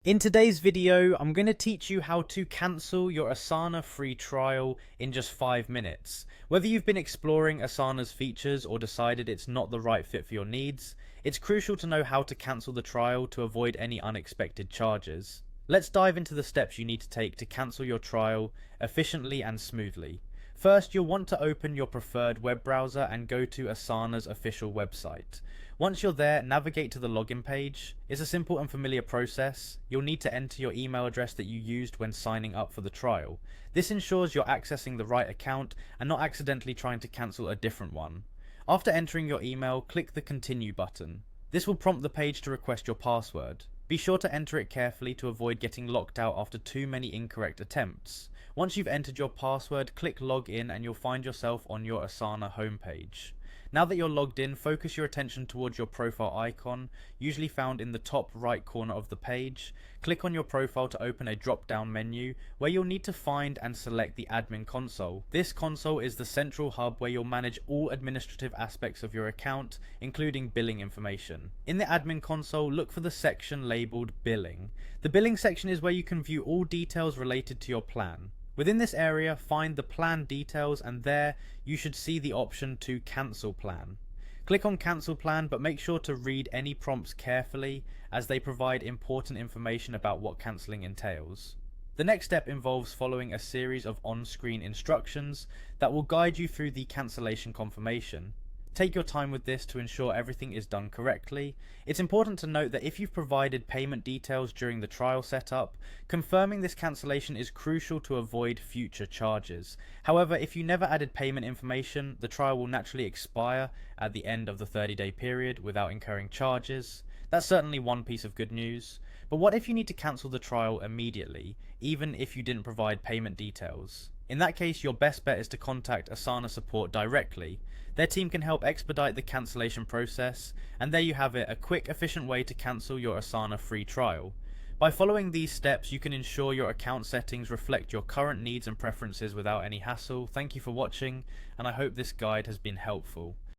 In today's video, I'm going to teach you how to cancel your Asana free trial in just 5 minutes. Whether you've been exploring Asana's features or decided it's not the right fit for your needs, it's crucial to know how to cancel the trial to avoid any unexpected charges. Let's dive into the steps you need to take to cancel your trial efficiently and smoothly. First, you'll want to open your preferred web browser and go to Asana's official website. Once you're there, navigate to the login page. It's a simple and familiar process. You'll need to enter your email address that you used when signing up for the trial. This ensures you're accessing the right account and not accidentally trying to cancel a different one. After entering your email, click the Continue button. This will prompt the page to request your password. Be sure to enter it carefully to avoid getting locked out after too many incorrect attempts. Once you've entered your password, click Login and you'll find yourself on your Asana homepage. Now that you're logged in, focus your attention towards your profile icon, usually found in the top right corner of the page. Click on your profile to open a drop-down menu where you'll need to find and select the admin console. This console is the central hub where you'll manage all administrative aspects of your account, including billing information. In the admin console, look for the section labeled Billing. The billing section is where you can view all details related to your plan. Within this area, find the plan details and there you should see the option to cancel plan. Click on cancel plan, but make sure to read any prompts carefully as they provide important information about what cancelling entails. The next step involves following a series of on-screen instructions that will guide you through the cancellation confirmation. Take your time with this to ensure everything is done correctly. It's important to note that if you've provided payment details during the trial setup, confirming this cancellation is crucial to avoid future charges. However, if you never added payment information, the trial will naturally expire at the end of the 30-day period without incurring charges. That's certainly one piece of good news. But what if you need to cancel the trial immediately, even if you didn't provide payment details? In that case, your best bet is to contact Asana support directly. Their team can help expedite the cancellation process, and there you have it, a quick, efficient way to cancel your Asana free trial. By following these steps, you can ensure your account settings reflect your current needs and preferences without any hassle. Thank you for watching, and I hope this guide has been helpful.